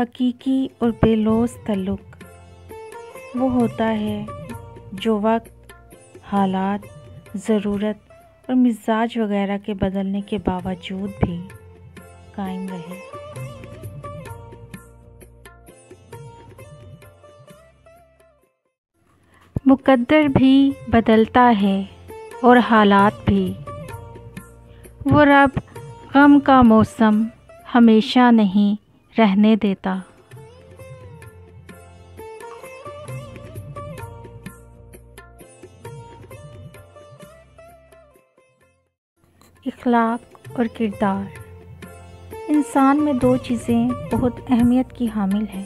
حقیقی اور بے لوث تعلق وہ ہوتا ہے جو وقت، حالات، ضرورت اور مزاج وغیرہ کے بدلنے کے باوجود بھی قائم رہے۔ مقدر بھی بدلتا ہے اور حالات بھی۔ وہ رب غم کا موسم ہمیشہ نہیں رہنے دیتا۔ اخلاق اور کردار۔ انسان میں دو چیزیں بہت اہمیت کی حامل ہیں،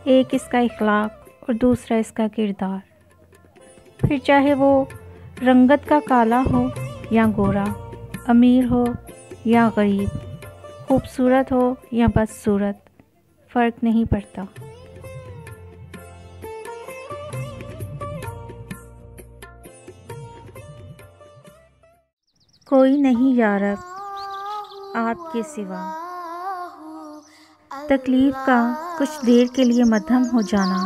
ایک اس کا اخلاق اور دوسرا اس کا کردار۔ پھر چاہے وہ رنگت کا کالا ہو یا گورا، امیر ہو یا غریب، خوبصورت ہو یا بدصورت، فرق نہیں پڑتا۔ کوئی نہیں یا رب آپ کے سوا۔ تکلیف کا کچھ دیر کے لیے مدھم ہو جانا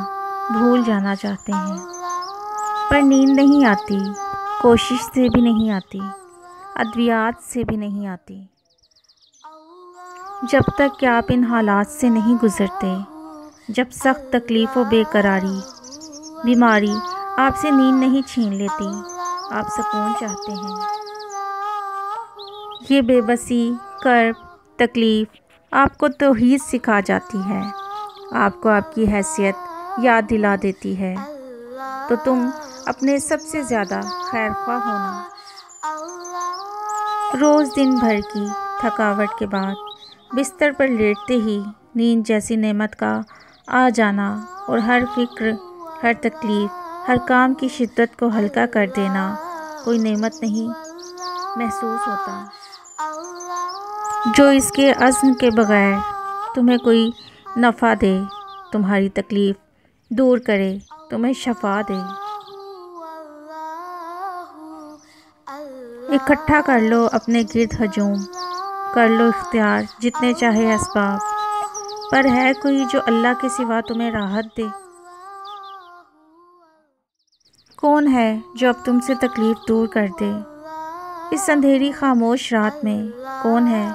بھول جانا چاہتے ہیں، پر نیند نہیں آتی، کوشش سے بھی نہیں آتی، ادویات سے بھی نہیں آتی، جب تک کہ آپ ان حالات سے نہیں گزرتے، جب سخت تکلیف و بے قراری، بیماری آپ سے نیند نہیں چھین لیتی، آپ سکون چاہتے ہیں۔ یہ بے بسی، کرب، تکلیف آپ کو توحید سکھا جاتی ہے، آپ کو آپ کی حیثیت یاد دلا دیتی ہے، تو تم اپنے سب سے زیادہ خیر خواہ ہونا۔ روز دن بھر کی تھکاوٹ کے بعد بستر پر لیٹتے ہی نیند جیسی نعمت کا آ جانا اور ہر فکر، ہر تکلیف، ہر کام کی شدت کو ہلکا کر دینا کوئی نعمت نہیں محسوس ہوتا، جو اس کے عزم کے بغیر تمہیں کوئی نفع دے، تمہاری تکلیف دور کرے، تمہیں شفا دے۔ اکٹھا کر لو اپنے گرد ہجوم، کر لو اختیار جتنے چاہے اسباب، پر ہے کوئی جو اللہ کے سوا تمہیں راحت دے؟ کون ہے جو اب تم سے تکلیف دور کر دے؟ اس اندھیری خاموش رات میں کون ہے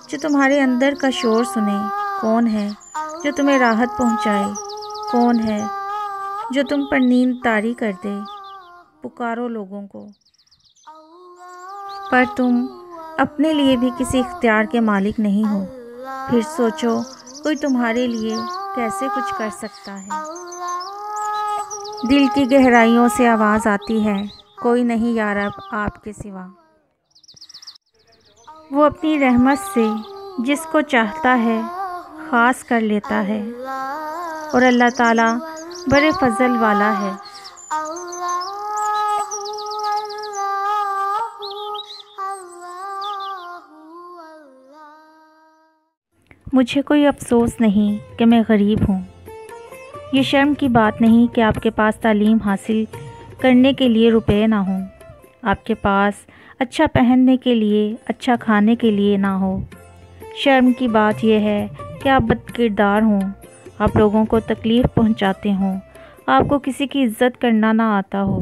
جو تمہارے اندر کا شور سنے؟ کون ہے جو تمہیں راحت پہنچائے؟ کون ہے جو تم پر نیند طاری کر دے؟ پکارو لوگوں کو، پر تم اپنے لیے بھی کسی اختیار کے مالک نہیں ہو۔ پھر سوچو کوئی تمہارے لیے کیسے کچھ کر سکتا ہے؟ دل کی گہرائیوں سے آواز آتی ہے، کوئی نہیں یا رب آپ کے سوا۔ وہ اپنی رحمت سے جس کو چاہتا ہے خاص کر لیتا ہے، اور اللہ تعالیٰ بڑے فضل والا ہے۔ مجھے کوئی افسوس نہیں کہ میں غریب ہوں۔ یہ شرم کی بات نہیں کہ آپ کے پاس تعلیم حاصل کرنے کے لیے روپے نہ ہوں، آپ کے پاس اچھا پہننے کے لیے، اچھا کھانے کے لیے نہ ہو۔ شرم کی بات یہ ہے کہ آپ بد کردار ہوں، آپ لوگوں کو تکلیف پہنچاتے ہوں، آپ کو کسی کی عزت کرنا نہ آتا ہو۔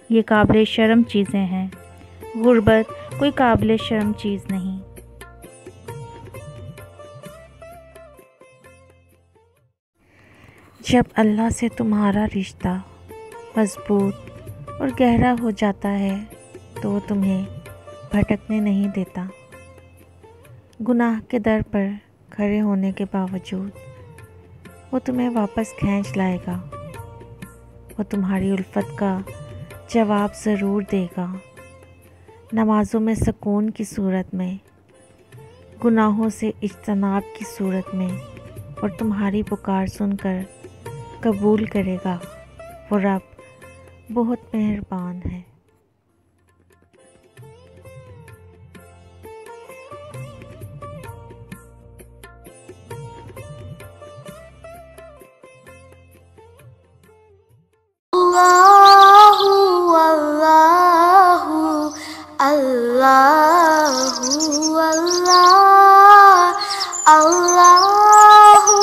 یہ قابل شرم چیزیں ہیں، غربت کوئی قابل شرم چیز نہیں۔ جب اللہ سے تمہارا رشتہ مضبوط اور گہرا ہو جاتا ہے تو وہ تمہیں بھٹکنے نہیں دیتا۔ گناہ کے در پر کھڑے ہونے کے باوجود وہ تمہیں واپس کھینچ لائے گا، وہ تمہاری الفت کا جواب ضرور دے گا، نمازوں میں سکون کی صورت میں، گناہوں سے اجتناب کی صورت میں، اور تمہاری پکار سن کر قبول کرے گا۔ وہ رب بہت مہربان ہے۔ اللہ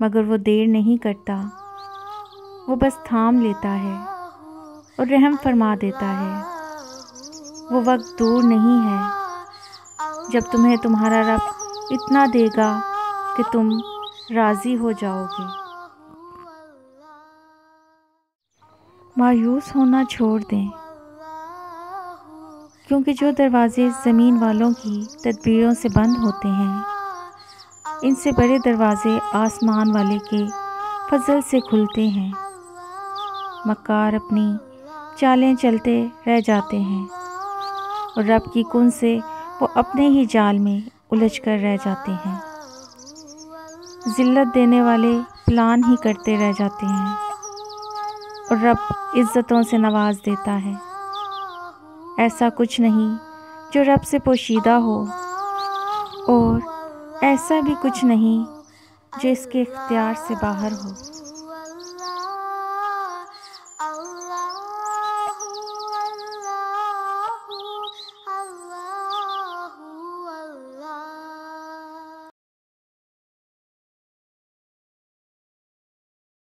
مگر وہ دیر نہیں کرتا، وہ بس تھام لیتا ہے اور رحم فرما دیتا ہے۔ وہ وقت دور نہیں ہے جب تمہیں تمہارا رب اتنا دے گا کہ تم راضی ہو جاؤ گے۔ مایوس ہونا چھوڑ دیں، کیونکہ جو دروازے زمین والوں کی تدبیروں سے بند ہوتے ہیں، ان سے بڑے دروازے آسمان والے کے فضل سے کھلتے ہیں۔ مکار اپنی چالیں چلتے رہ جاتے ہیں اور رب کی کن سے وہ اپنے ہی جال میں الجھ کر رہ جاتے ہیں۔ ذلت دینے والے پلان ہی کرتے رہ جاتے ہیں اور رب عزتوں سے نواز دیتا ہے۔ ایسا کچھ نہیں جو رب سے پوشیدہ ہو، اور ایسا بھی کچھ نہیں جو اس کے اختیار سے باہر ہو۔